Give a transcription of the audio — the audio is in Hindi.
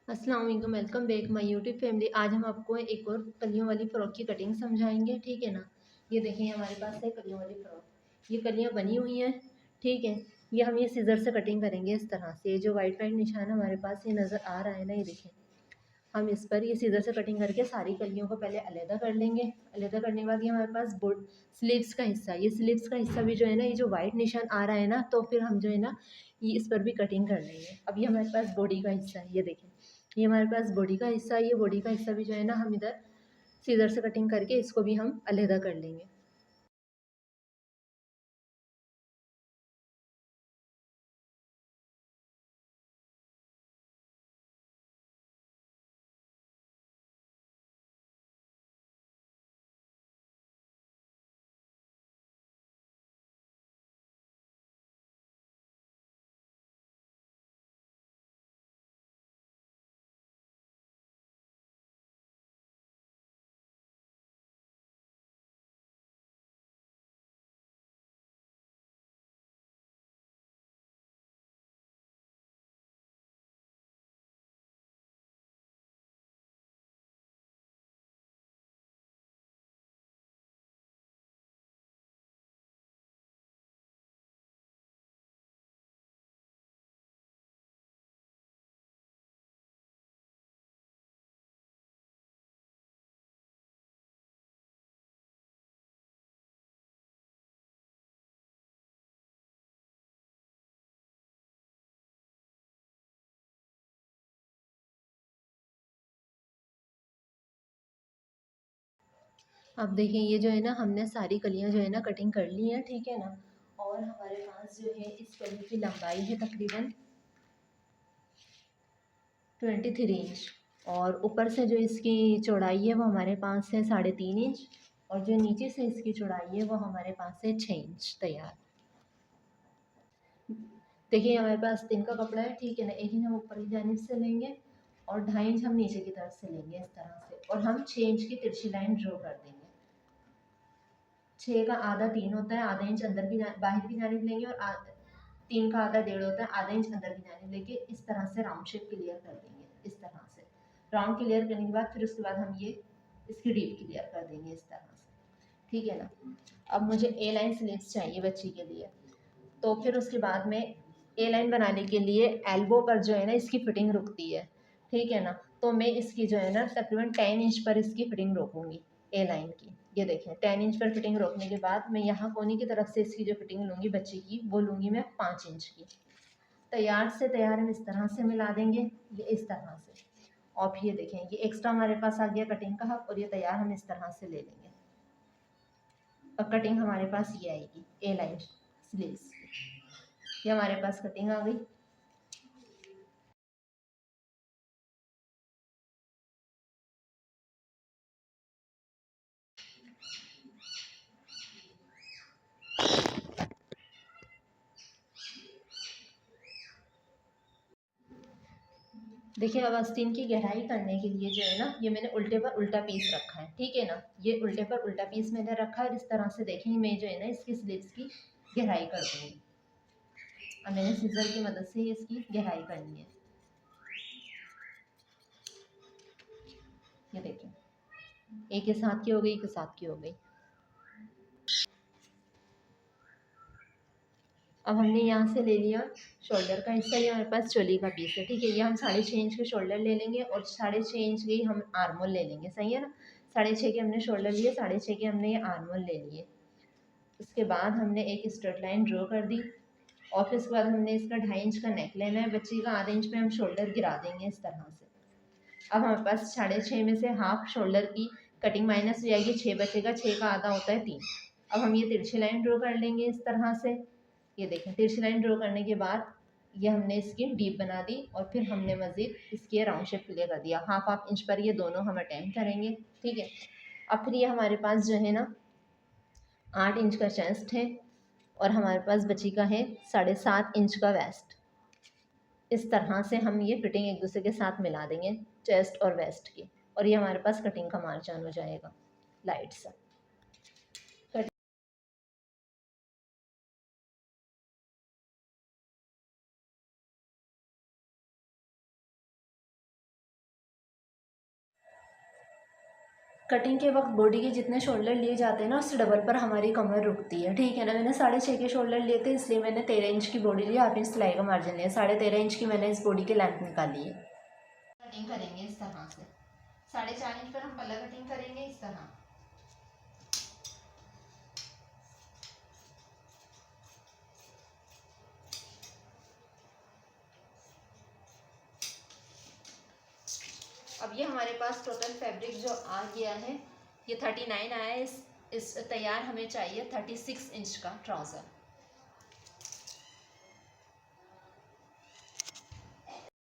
अस्सलाम वालेकुम, welcome back my YouTube family. आज हम आपको एक और कलियों वाली फ़्रॉक की कटिंग समझाएंगे, ठीक है ना। ये देखें, हमारे पास है कलियों वाली फ़्रॉक। ये कलियां बनी हुई हैं, ठीक है। ये सीज़र से कटिंग करेंगे इस तरह से। ये जो वाइट वाइट निशान हमारे पास ये नज़र आ रहा है ना, ये देखें। हम इस पर ये सीज़र से कटिंग करके सारी कलियों को पहले अलहदा कर लेंगे। अलहदा करने के बाद ये हमारे पास बोर्ड स्लीव्स का हिस्सा, ये स्लीव्स का हिस्सा भी जो है ना, ये जो वाइट निशान आ रहा है ना, तो फिर हम जो है ना ये इस पर भी कटिंग कर लेंगे। अब ये हमारे पास बॉडी का हिस्सा है, ये देखें। ये हमारे पास बॉडी का हिस्सा है। ये बॉडी का हिस्सा भी जो है ना हम इधर सीज़र से कटिंग करके इसको भी हम अलहदा कर लेंगे। अब देखिए, ये जो है ना हमने सारी कलियां जो है ना कटिंग कर ली हैं, ठीक है ना। और हमारे पास जो है इस कली की लंबाई है तकरीबन 23 इंच। और ऊपर से जो इसकी चौड़ाई है वो हमारे पास है 3.5 इंच। और जो नीचे से इसकी चौड़ाई है वो हमारे पास है 6 इंच तैयार। देखिए, हमारे पास 3 का कपड़ा है, ठीक है ना। 1 इंच हम ऊपर की जानिब से लेंगे और 2.5 इंच हम नीचे की तरफ से लेंगे इस तरह से। और हम 6 इंच की तिरछी लाइन ड्रॉ कर देंगे। 6 का आधा 3 होता है, आधा इंच अंदर की बाहर की जानिब लेंगे। और 3 का आधा 1.5 होता है, आधा इंच अंदर की जानिब लेके इस तरह से राउंड शेप क्लियर कर देंगे। इस तरह से राउंड क्लियर करने के बाद फिर उसके बाद हम ये इसकी डीप क्लियर कर देंगे इस तरह से, ठीक है ना। अब मुझे ए लाइन स्लीव्स चाहिए बच्ची के लिए, तो फिर उसके बाद में ए लाइन बनाने के लिए एल्बो पर जो है ना इसकी फिटिंग रुकती है, ठीक है ना। तो मैं इसकी जो है ना तकरीबन 10 इंच पर इसकी फिटिंग रोकूंगी ए लाइन की। ये देखें, 10 इंच पर फिटिंग रोकने के बाद मैं यहाँ कोनी की तरफ से इसकी जो फिटिंग लूँगी बच्ची की, वो लूँगी मैं 5 इंच की। तैयार से तैयार हम इस तरह से मिला देंगे, ये इस तरह से। और फिर ये देखें, ये एक्स्ट्रा हमारे पास आ गया कटिंग का हक, और ये तैयार हम इस तरह से ले लेंगे। और कटिंग हमारे पास ये आएगी ए लाइन स्लीव्स। ये हमारे पास कटिंग आ गई। देखिए, अब आस्तीन की गहराई करने के लिए जो है ना, ये मैंने उल्टे पर उल्टा पीस रखा है, ठीक है ना। ये उल्टे पर उल्टा पीस मैंने रखा है। इस तरह से देखें, मैं जो है ना इसकी स्लीव्स की गहराई कर दूँगी। अब मैंने सीजर की मदद से इसकी गहराई करनी है। ये देखें, एक के साथ की हो गई, एक के साथ की हो गई। अब हमने यहाँ से ले लिया शोल्डर का हिस्सा। ये हमारे पास चोली का पीस है, ठीक है। ये हम 6.5 इंच के शोल्डर ले लेंगे और 6.5 इंच के हम आर्मोल ले लेंगे, सही है ना। 6.5 के हमने शोल्डर लिए, 6.5 के हमने ये आर्मोल ले लिए। उसके बाद हमने एक स्ट्रेट लाइन ड्रॉ कर दी। और फिर उसके बाद हमने इसका 2.5 इंच का नेक लेना है बच्ची का। आधे इंच पे हम शोल्डर गिरा देंगे इस तरह से। अब हमारे पास 6.5 में से हाफ शोल्डर की कटिंग माइनस हो जाएगी, 6 बचेगा। 6 का आधा होता है 3। अब हम ये तिरछी लाइन ड्रॉ कर लेंगे इस तरह से। ये देखें, तिरछी लाइन ड्रॉ करने के बाद ये हमने इसकी डीप बना दी। और फिर हमने मज़ीद इसकी राउंड शेप क्लियर कर दिया। हाफ हाफ इंच पर ये दोनों हम अटैम्प्ट करेंगे, ठीक है। अब फिर ये हमारे पास जो है ना 8 इंच का चेस्ट है और हमारे पास बची का है 7.5 इंच का वेस्ट। इस तरह से हम ये फिटिंग एक दूसरे के साथ मिला देंगे, चेस्ट और वेस्ट की। और ये हमारे पास कटिंग का मार्जिन हो जाएगा लाइट सा। कटिंग के वक्त बॉडी के जितने शोल्डर लिए जाते हैं ना, उससे डबल पर हमारी कमर रुकती है, ठीक है ना। मैंने 6.5 के शोल्डर लिए थे, इसलिए मैंने 13 इंच की बॉडी ली, 1/2 इंच सिलाई का मार्जिन लिया, 13.5 इंच की मैंने इस बॉडी की लेंथ निकाली है। कटिंग करेंगे इस तरह से, 4.5 इंच पर हम पल्ला कटिंग करेंगे इस तरह। अब ये हमारे पास टोटल फैब्रिक जो आ गया है, ये 39 आया है। इस तैयार हमें चाहिए 36 इंच का ट्राउज़र।